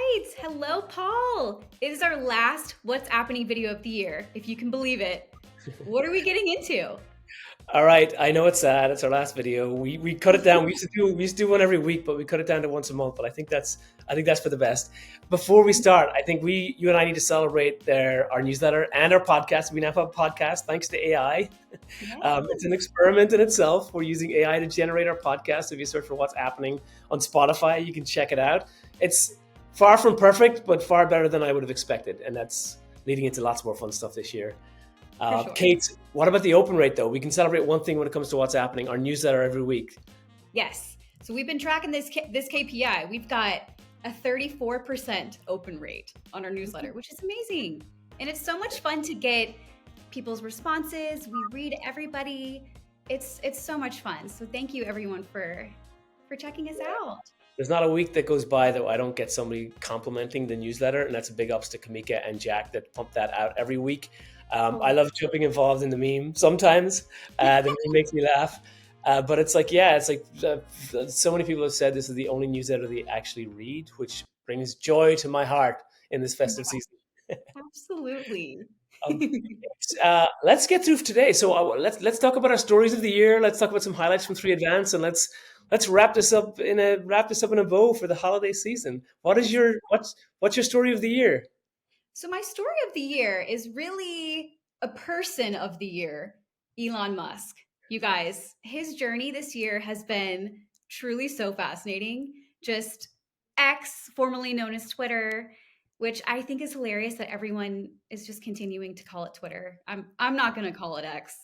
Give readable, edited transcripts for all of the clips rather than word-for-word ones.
right. Hello, Paul. It is our last What's Happening video of the year, if you can believe it. What are we getting into? All right, I know it's sad. It's our last video. We cut it down. We used to do one every week, but we cut it down to once a month. But I think that's for the best. Before we start, I think you and I need to celebrate our newsletter and our podcast. We now have a podcast thanks to AI. It's an Yes, experiment in itself. We're using AI to generate our podcast. If you search for what's happening on Spotify, you can check it out. It's far from perfect, but far better than I would have expected, and that's leading into lots more fun stuff this year. for sure. Kate, what about the open rate though? We can celebrate one thing when it comes to what's happening. Our newsletter every week. Yes. So we've been tracking this KPI. We've got a 34% open rate on our newsletter, which is amazing. And it's so much fun to get people's responses. We read everybody. It's so much fun. So thank you everyone for checking us out. There's not a week that goes by that I don't get somebody complimenting the newsletter, and that's a big ups to Kamika and Jack that pump that out every week. I Totally. love jumping involved in the meme sometimes. The meme makes me laugh. But it's like, yeah, it's like so many people have said this is the only newsletter they actually read, which brings joy to my heart in this festive season. Absolutely. Um, let's get through today. So let's talk about our stories of the year. Let's talk about some highlights from Three Advance, and let's wrap this up in a bow for the holiday season. What's your story of the year? So my story of the year is really a person of the year, Elon Musk. You guys, his journey this year has been truly so fascinating. Just X, formerly known as Twitter, which I think is hilarious that everyone is just continuing to call it Twitter. I'm not going to call it X.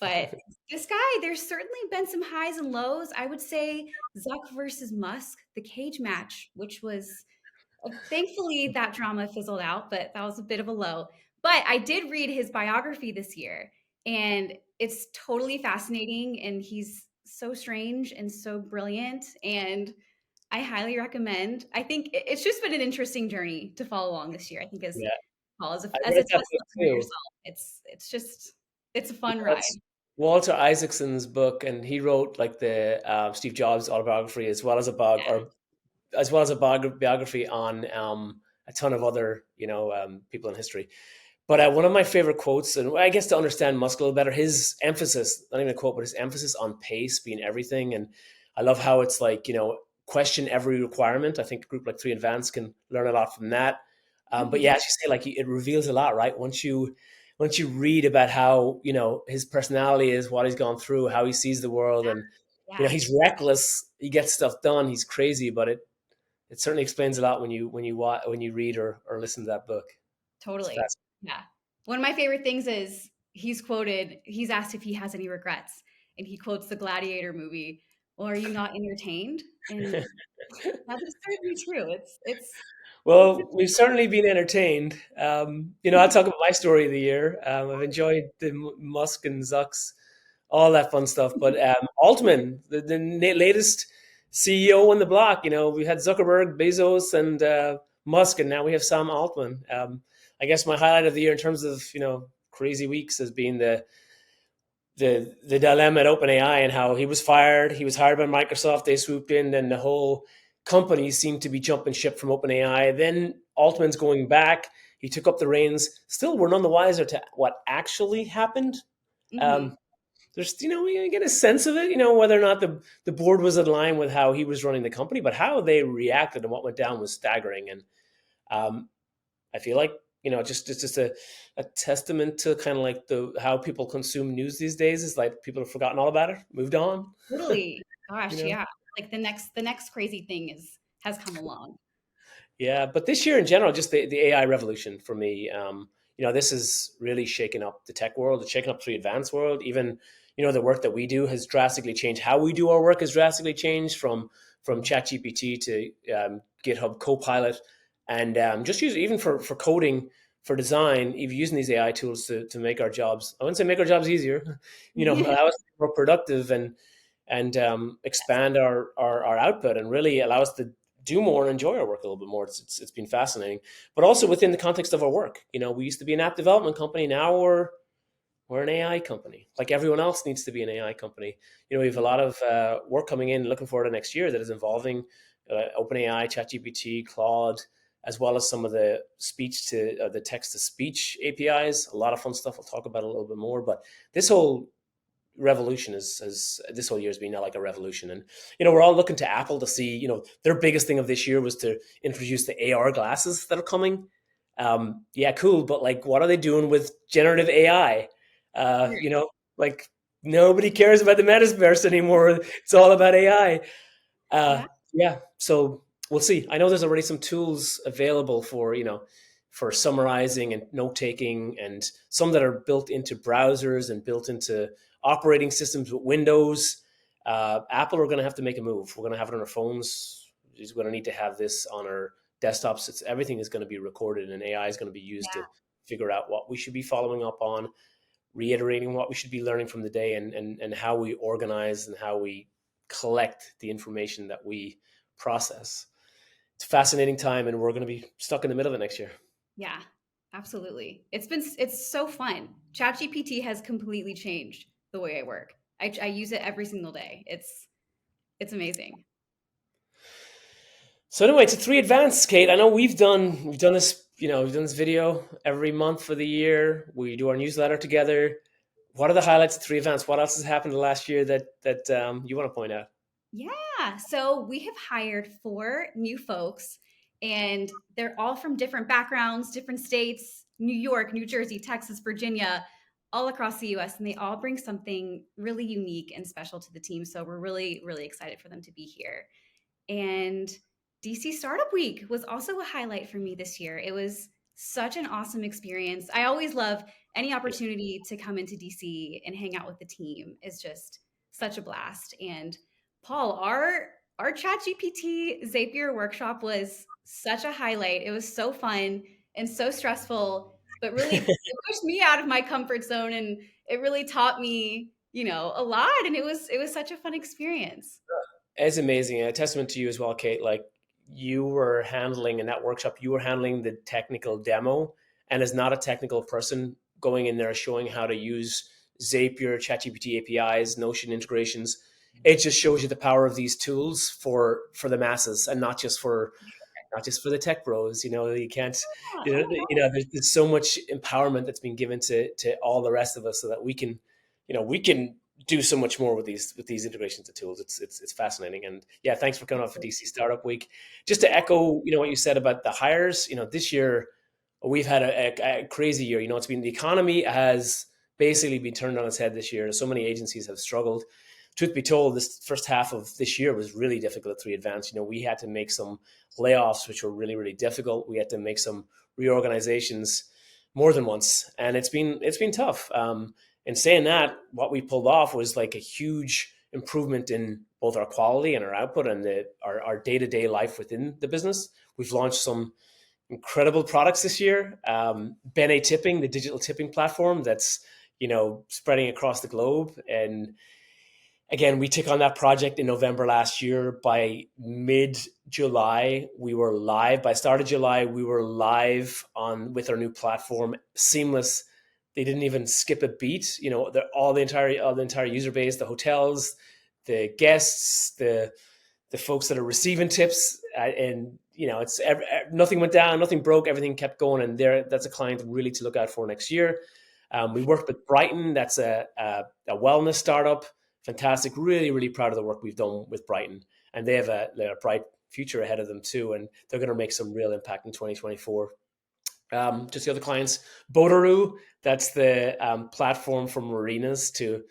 But this guy, there's certainly been some highs and lows. I would say Zuck versus Musk, the cage match, which was thankfully that drama fizzled out, but that was a bit of a low. But I did read his biography this year, and it's totally fascinating. And he's so strange and so brilliant. And I highly recommend. I think it's just been an interesting journey to follow along this year. I think as Yeah, Paul, as I as a read that book Tesla owner too. yourself, it's just it's a fun Yeah, ride. it's Walter Isaacson's book, and he wrote like the Steve Jobs autobiography as well as a biography on a ton of other people in history. But one of my favorite quotes, and I guess to understand Musk a little better, his emphasis, not even a quote, but his emphasis on pace being everything. And I love how it's like, question every requirement. I think a group like Three Advance can learn a lot from that. But yeah, Mhm. as you say, like it reveals a lot, right? Once you read about how, his personality is, what he's gone through, how he sees the world, and, Yeah, he's reckless, he gets stuff done, he's crazy, but it certainly explains a lot when you read or listen to that book. It's totally. fascinating. Yeah. One of my favorite things is he's asked if he has any regrets, and he quotes the Gladiator movie. Well, are you not entertained? And that is certainly true. It's Well, we've certainly been entertained. I'll talk about my story of the year. I've enjoyed the Musk and Zucks, all that fun stuff. But Altman, the latest CEO on the block, we had Zuckerberg, Bezos, and Musk, and now we have Sam Altman. I guess my highlight of the year in terms of crazy weeks has been the dilemma at OpenAI and how he was fired. He was hired by Microsoft. They swooped in, and the whole company seemed to be jumping ship from OpenAI. Then Altman's going back. He took up the reins. Still, we're none the wiser to what actually happened. Mhm. Um, there's, we get a sense of it, whether or not the board was in line with how he was running the company, but how they reacted and what went down was staggering. And um, I feel like it's just a testament to kind of like the how people consume news these days. Is like people have forgotten all about it, moved on. Totally. You Gosh, know, yeah. Like the next crazy thing has come along. yeah. But this year in general, just the AI revolution for me. This has really shaken up the tech world. It's shaken up the advanced world. Even the work that we do has drastically changed. How we do our work has drastically changed from ChatGPT to GitHub Copilot, and just use even for coding, for design, even using these AI tools to make our jobs. I wouldn't say make our jobs easier. Allow us to be more productive and expand our output and really allow us to do more and enjoy our work a little bit more. It's been fascinating, but also within the context of our work. We used to be an app development company. Now we're an AI company. Like everyone else needs to be an AI company. We have a lot of work coming in, looking forward to next year that is involving OpenAI, ChatGPT, Claude. as well as some of the speech to the text to speech APIs. A lot of fun stuff. I'll talk about a little bit more. But this whole revolution is this whole year has been like a revolution, and we're all looking to Apple to see. Their biggest thing of this year was to introduce the AR glasses that are coming. Yeah, cool, but like, what are they doing with generative AI? Like, nobody cares about the metaverse anymore. It's all about AI. uh, Yeah. yeah, so we'll see. I know there's already some tools available for for summarizing and note taking, and some that are built into browsers and built into operating systems with Windows. Apple are going to have to make a move. We're going to have it on our phones. We're going to need to have this on our desktops. Everything is going to be recorded, and AI is going to be used to figure out what we should be following up on, reiterating what we should be learning from the day, and how we organize and how we collect the information that we process. It's a fascinating time, and we're going to be stuck in the middle of it next year. Yeah, absolutely. It's so fun. ChatGPT has completely changed the way I work. I use it every single day. It's amazing. So anyway, to three advanced, Kate. I know we've done this. We've done this video every month for the year. We do our newsletter together. What are the highlights of three advanced? What else has happened the last year that you want to point out? Yeah. So we have hired four new folks, and they're all from different backgrounds, different states: New York, New Jersey, Texas, Virginia, all across the US. And they all bring something really unique and special to the team. So we're really, really excited for them to be here. And DC Startup Week was also a highlight for me this year. It was such an awesome experience. I always love any opportunity to come into DC and hang out with the team is just such a blast. And Paul, our ChatGPT Zapier workshop was such a highlight. It was so fun and so stressful, but really it pushed me out of my comfort zone, and it really taught me, a lot, and it was such a fun experience. It's amazing. A testament to you as well, Kate. Like, you were handling in that workshop, you were handling the technical demo, and as not a technical person, going in there showing how to use Zapier, ChatGPT APIs, Notion integrations. It just shows you the power of these tools for the masses, and not just for the tech bros. You can't. There's so much empowerment that's been given to all the rest of us, so that we can do so much more with these integrations of tools. It's fascinating. And yeah, thanks for coming up for DC Startup Week. Just to echo, what you said about the hires. This year we've had a crazy year. It's been, the economy has basically been turned on its head this year. So many agencies have struggled. Truth be told, this first half of this year was really difficult at Three Advance. We had to make some layoffs, which were really, really difficult. We had to make some reorganizations more than once, and it's been tough. In saying that, what we pulled off was like a huge improvement in both our quality and our output, and our day-to-day life within the business. We've launched some incredible products this year. Bene Tipping, the digital tipping platform that's spreading across the globe. And again, we took on that project in November last year. By mid July, we were live. By start of July, we were live on with our new platform, seamless. They didn't even skip a beat. All the entire user base, the hotels, the guests, the folks that are receiving tips, and it's nothing went down, nothing broke, everything kept going. And that's a client really to look out for next year. We worked with Brighton. That's a wellness startup. Fantastic. Really, really proud of the work we've done with Brighton, and they have a bright future ahead of them too, and they're going to make some real impact in 2024. Just the other clients, Boataroo, that's the platform for marinas to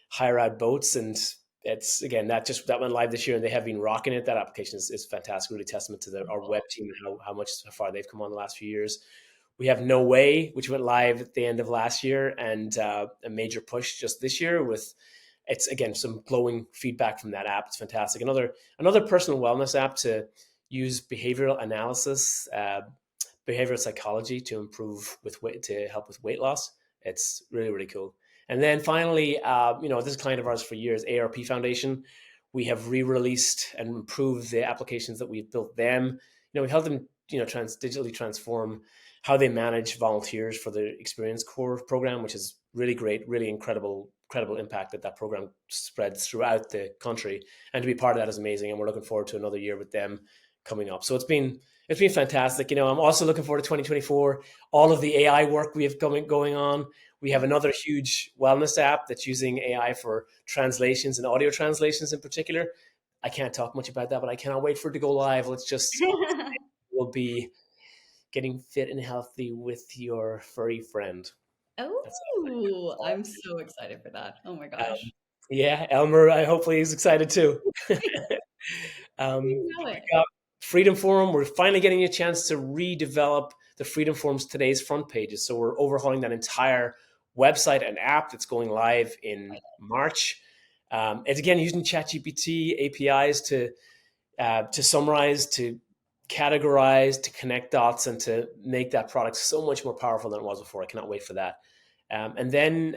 hire out boats. And it's, again, that went live this year, and they have been rocking it. That application is fantastic. Really testament to our web team and how far they've come on the last few years. We have No Way, which went live at the end of last year, and a major push just this year with, it's, again, some glowing feedback from that app. It's fantastic. Another personal wellness app to use behavioral analysis, behavioral psychology to improve to help with weight loss. It's really, really cool. And then finally, this is a client of ours for years, ARP Foundation. We have re-released and improved the applications that we've built them. We helped them, digitally transform how they manage volunteers for the Experience Corps program, which is really great, really incredible impact that program spreads throughout the country. And to be part of that is amazing. And we're looking forward to another year with them coming up. So it's been It's been fantastic. I'm also looking forward to 2024. All of the AI work we have going on. We have another huge wellness app that's using AI for translations and audio translations in particular. I can't talk much about that, but I cannot wait for it to go live. Let's just We'll be getting fit and healthy with your furry friend. That's Oh, I'm so excited for that. Oh my um, gosh. yeah, Elmer. I hopefully he's excited too. You know We've it. got Freedom Forum. We're finally getting a chance to redevelop the Freedom Forum's today's front pages. So we're overhauling that entire website and app that's going live in March. It's again using ChatGPT APIs to summarize, to categorize, to connect dots, and to make that product so much more powerful than it was before. I cannot wait for that. And then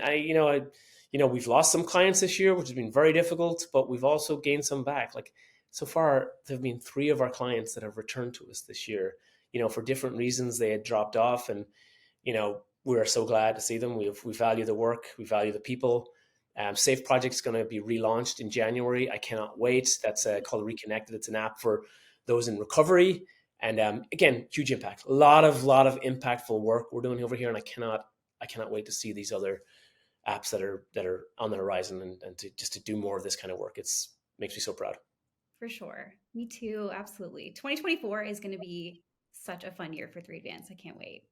we've lost some clients this year, which has been very difficult, but we've also gained some back. Like so far, there have been 3 of our clients that have returned to us this year. For different reasons, they had dropped off, and we are so glad to see them. We value the work, we value the people. Safe Project is going to be relaunched in January. I cannot wait. That's called Reconnected. It's an app for those in recovery, and again, huge impact. A lot of impactful work we're doing over here, and I cannot wait to see these other apps that are on the horizon, and to do more of this kind of work. It's makes me so proud. For sure. Me too. Absolutely. 2024 is going to be such a fun year for 3Advance. I can't wait.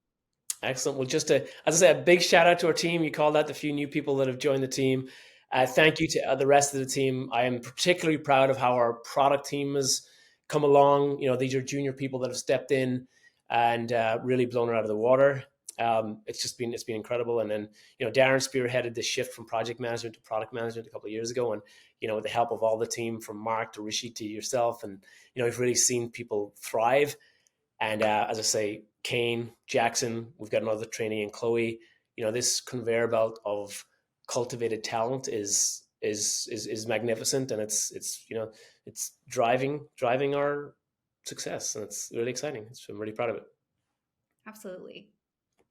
Excellent. Well, just to, as I say, a big shout out to our team. You called out the few new people that have joined the team. Thank you to the rest of the team. I am particularly proud of how our product team has come along. These are junior people that have stepped in and really blown it out of the water. It's been incredible. And then Darren spearheaded the shift from project management to product management a couple of years ago, and with the help of all the team, from Mark to Rishi to yourself, and we've really seen people thrive. And as I say, Kane, Jackson, we've got another trainee in Chloe. This conveyor belt of cultivated talent is magnificent, and it's driving our success, and it's really exciting. I'm really proud of it. Absolutely.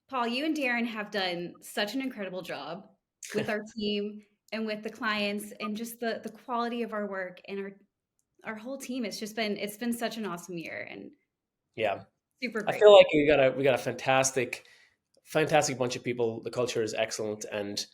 Paul, you and Darren have done such an incredible job with our team and with the clients and just the quality of our work and our whole team. It's been such an awesome year and Yeah, super I feel like grateful. we got a fantastic bunch of people. The culture is excellent, and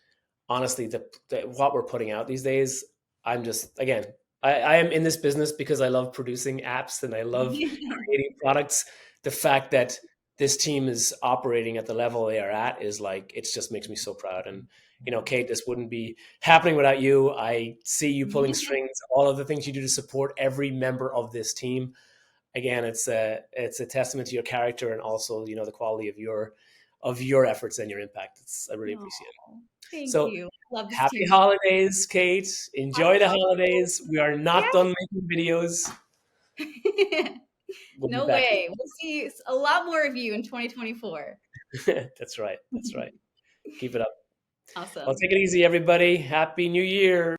honestly, what we're putting out these days, I'm just again, I am in this business because I love producing apps and I love creating products. The fact that this team is operating at the level they are at is like it just makes me so proud. And Kate, this wouldn't be happening without you. I see you pulling strings, all of the things you do to support every member of this team. Again, it's a testament to your character and also the quality of your efforts and your impact. I really Oh, appreciate it. thank So you. Love this happy team. holidays, Kate. Enjoy Happy the holidays. We are not done making videos. holidays. We'll be No back. way. We'll see a lot more of you in 2024. That's right. That's right. Keep it up. Well, Awesome. take it easy, everybody. Happy New Year.